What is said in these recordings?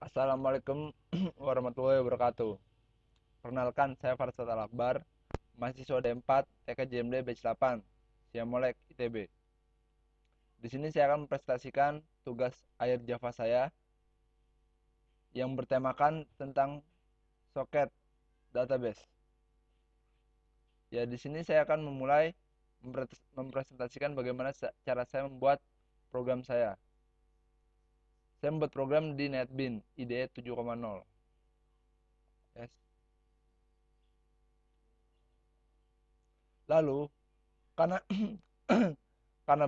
Assalamualaikum warahmatullahi wabarakatuh. Perkenalkan, saya Farsad Al-Akbar, mahasiswa D4 TKJMD Batch 8, Siamolek ITB. Di sini saya akan mempresentasikan tugas akhir Java saya yang bertemakan tentang soket database. Ya, di sini saya akan memulai mempresentasikan bagaimana cara saya membuat program saya. Saya membuat program di NetBeans IDE 7.0. Yes. Lalu, karena karena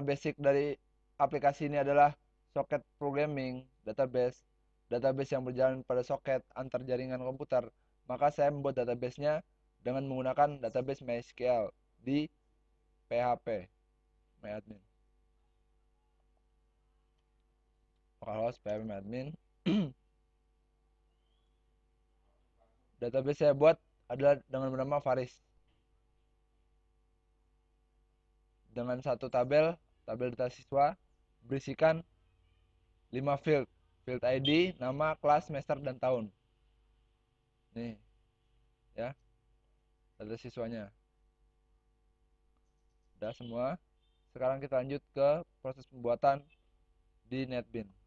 basic dari aplikasi ini adalah socket programming database yang berjalan pada soket antar jaringan komputer, maka saya membuat databasenya dengan menggunakan database MySQL di PHP MyAdmin. Localhost PHP MyAdmin. Database saya buat adalah dengan bernama Faris, dengan satu tabel data siswa berisikan 5 field ID, nama, kelas, semester, dan tahun. Nih, ya, data siswanya. Udah semua. Sekarang kita lanjut ke proses pembuatan di NetBeans.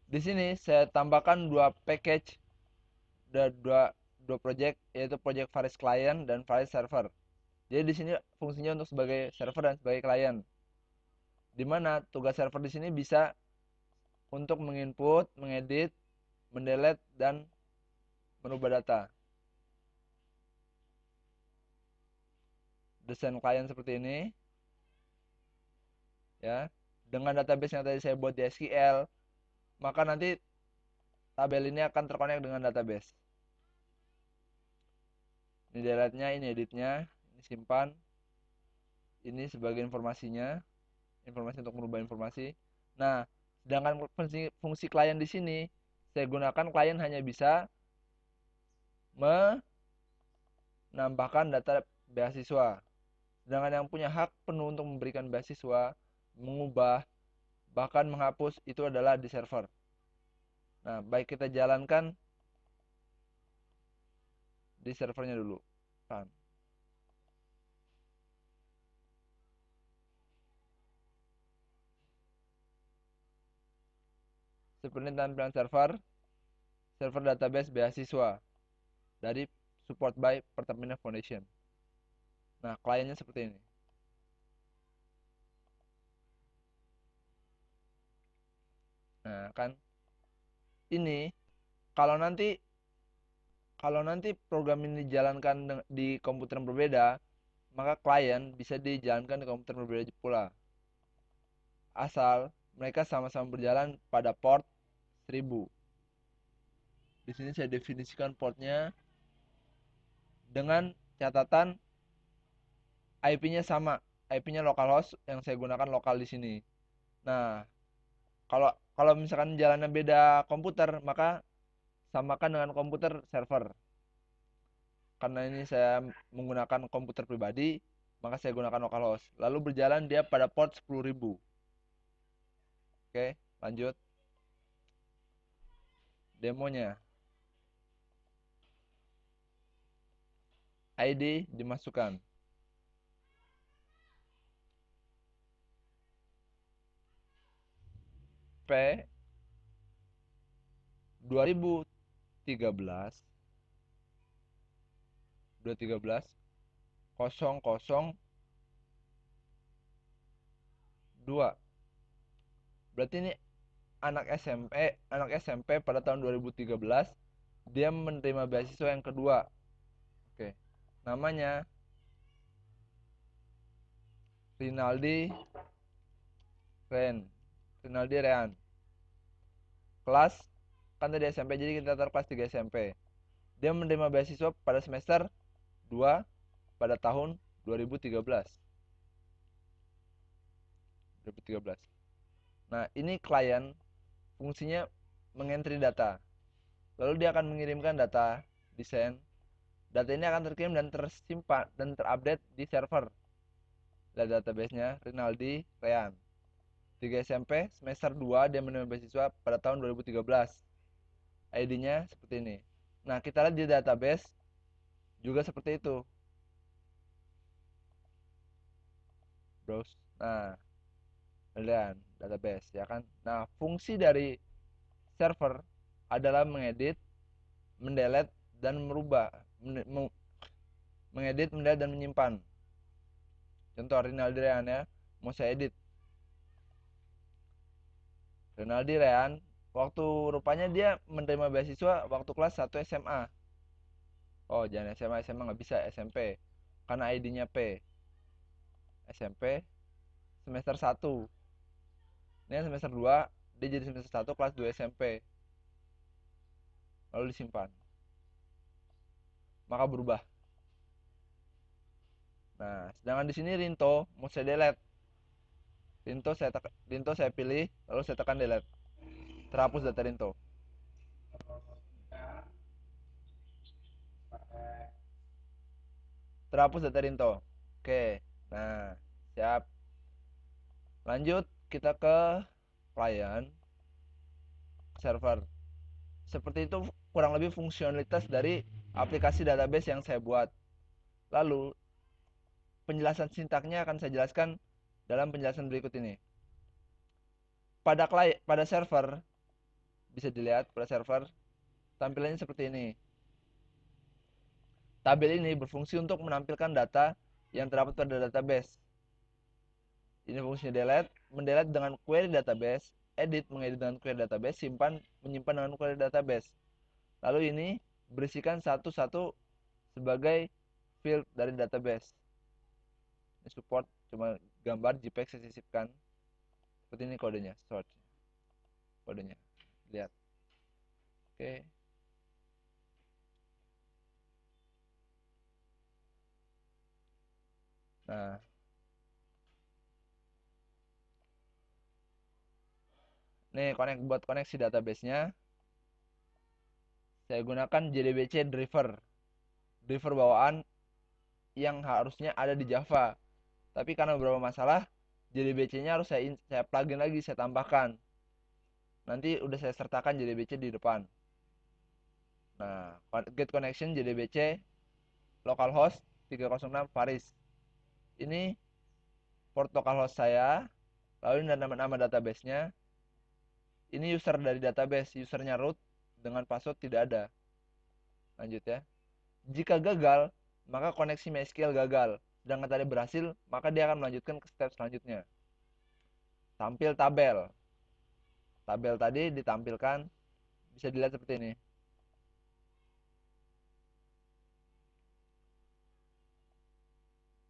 Di sini saya tambahkan dua package dan dua project, yaitu project Faris Client dan Faris Server. Jadi di sini fungsinya untuk sebagai server dan sebagai klien. Dimana tugas server di sini bisa untuk menginput, mengedit, mendelete, dan merubah data. Desain klien seperti ini, ya, dengan database yang tadi saya buat di SQL, maka nanti tabel ini akan terkonek dengan database. Ini delete-nya, ini editnya, ini simpan, ini sebagai informasinya, informasi untuk merubah informasi. Nah, sedangkan fungsi klien di sini, saya gunakan klien hanya bisa menambahkan data beasiswa. Sedangkan yang punya hak penuh untuk memberikan beasiswa, mengubah, bahkan menghapus itu adalah di server. Nah, baik kita jalankan di servernya dulu. Kan. Seperti tampilan server database beasiswa dari support by Pertamina Foundation. Nah, kliennya seperti ini. Nah, kan ini kalau nanti program ini dijalankan di komputer yang berbeda, maka klien bisa dijalankan di komputer yang berbeda pula. Asal mereka sama-sama berjalan pada port 1000. Di sini saya definisikan portnya dengan catatan IP-nya sama. IP-nya localhost yang saya gunakan lokal di sini. Nah, kalau kalau misalkan jalannya beda komputer, maka samakan dengan komputer server. Karena ini saya menggunakan komputer pribadi, maka saya gunakan localhost. Lalu berjalan dia pada port 10.000. Oke, lanjut. Demonya. ID dimasukkan. P 2013 002. Berarti ini anak SMP pada tahun 2013 dia menerima beasiswa yang kedua. Oke. Namanya Rinaldi Rean. Kelas kan tadi SMP, jadi kita taruh kelas 3 SMP. Dia menerima beasiswa pada semester 2 pada tahun 2013. Nah, ini klien fungsinya mengentry data. Lalu dia akan mengirimkan data desain. Data ini akan terkirim dan tersimpan dan terupdate di server. Lihat database-nya, Rinaldi Rean. 3 SMP, semester 2, dia menerima beasiswa pada tahun 2013. ID-nya seperti ini. Nah, kita lihat di database juga seperti itu. Browse. Nah, kalian database ya kan. Nah, fungsi dari server adalah mengedit, mendelete dan merubah, mengedit, mendelete dan menyimpan. Contoh Rinaldi Rean ya, mau saya edit. Rinaldi Rean, waktu rupanya dia menerima beasiswa waktu kelas 1 SMA. Oh, jangan SMA, SMA nggak bisa, SMP. Karena ID-nya P. SMP semester 1. Ini semester 2, dia jadi semester 1 kelas 2 SMP. Lalu disimpan. Maka berubah. Nah, sedangkan di sini Rinto mau saya delete. Rinto saya pilih, lalu saya tekan delete. Terhapus data Rinto. Terhapus data Rinto. Oke. Nah, siap. Lanjut kita ke client server. Seperti itu kurang lebih fungsionalitas dari aplikasi database yang saya buat. Lalu penjelasan sintaknya akan saya jelaskan dalam penjelasan berikut ini. Pada server bisa dilihat pada server tampilannya seperti ini. Tabel ini berfungsi untuk menampilkan data yang terdapat pada database. Ini fungsinya delete, mendelete dengan query database, edit, mengedit dengan query database, simpan, menyimpan dengan query database. Lalu ini berisikan satu-satu sebagai field dari database. Ini support cuma gambar JPEG saya sisipkan. Seperti ini kodenya, sort. Kodenya. Lihat. Oke. Nah, nih buat koneksi database-nya saya gunakan JDBC driver. Driver bawaan yang harusnya ada di Java. Tapi karena beberapa masalah, JDBC-nya harus saya plugin lagi, saya tambahkan. Nanti udah saya sertakan JDBC di depan. Nah, get connection JDBC localhost 306 Paris. Ini port localhost saya. Lalu ini nama database-nya. Ini user dari database, usernya root dengan password tidak ada. Lanjut ya. Jika gagal, maka koneksi MySQL gagal. Sedangkan tadi berhasil, maka dia akan melanjutkan ke step selanjutnya. Tampil tabel. Tabel tadi ditampilkan, bisa dilihat seperti ini.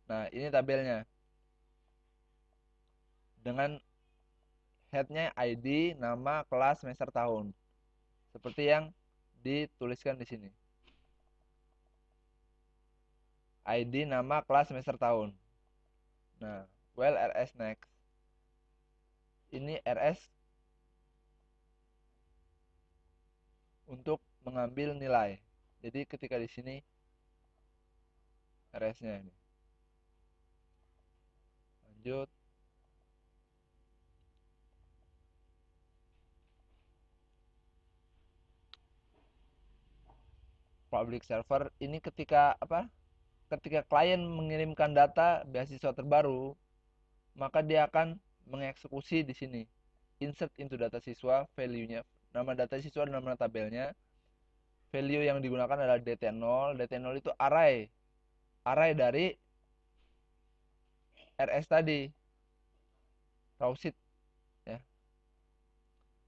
Nah, ini tabelnya. Dengan headnya ID, nama, kelas, semester, tahun. Seperti yang dituliskan di sini. ID, nama, kelas, semester, tahun. Nah, well RS next. Ini RS untuk mengambil nilai. Jadi ketika di sini RS-nya ini. Lanjut. Public server ini ketika apa? Ketika klien mengirimkan data beasiswa terbaru, maka dia akan mengeksekusi di sini. Insert into data siswa, value-nya, nama data siswa dan nama tabelnya. Value yang digunakan adalah DT0. DT0 itu array dari RS tadi. Raw sheet ya.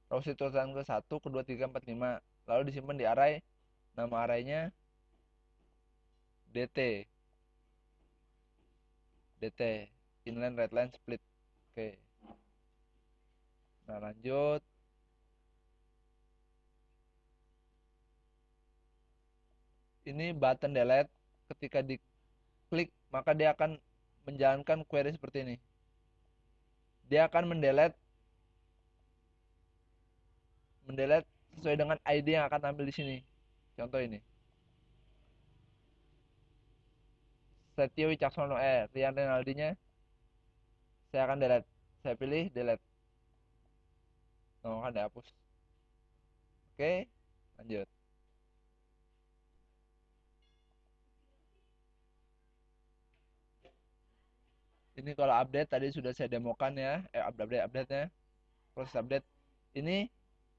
Raw sheet tulisan ke 1, ke 2, 3, 4, 5. Lalu disimpan di array. Nama arraynya DT. DT inline readline split. Oke. Nah, lanjut. Ini button delete, ketika diklik maka dia akan menjalankan query seperti ini. Dia akan mendelete sesuai dengan ID yang akan tampil di sini. Contoh ini. Setio Wicaksono Rian Renaldinya Saya akan delete. Saya pilih delete. Akan dihapus. Oke, lanjut. Ini kalau update tadi sudah saya demokan ya, update-nya. Proses update ini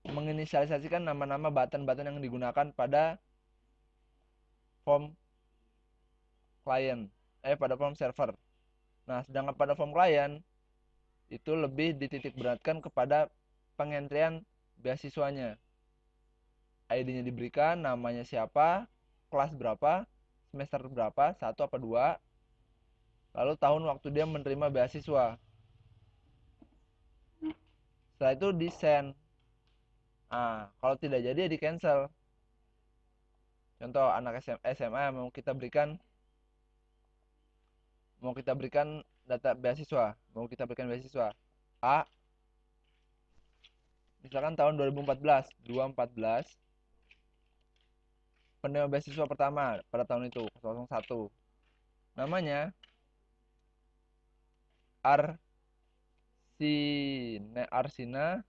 menginisialisasikan nama-nama button-button yang digunakan pada form client, pada form server. Nah, sedangkan pada form client itu lebih dititik beratkan kepada pengentrian beasiswanya. ID-nya diberikan, namanya siapa, kelas berapa, semester berapa, 1 apa 2, lalu tahun waktu dia menerima beasiswa. Setelah itu di send. Nah, kalau tidak jadi ya di cancel. Contoh anak SMA mau kita berikan data beasiswa, A, misalkan tahun 2014, penerima beasiswa pertama pada tahun itu 01. Namanya Arsina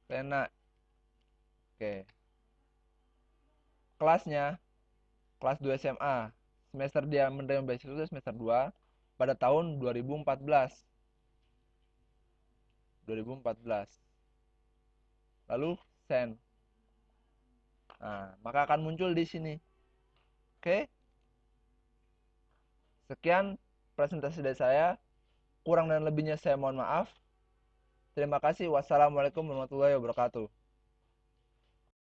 Rena. Oke. Kelasnya kelas 2 SMA. Semester dia menerima beasiswa semester 2 pada tahun 2014. Lalu send. Nah, maka akan muncul di sini. Oke. Sekian presentasi dari saya. Kurang dan lebihnya saya mohon maaf. Terima kasih. Wassalamualaikum warahmatullahi wabarakatuh.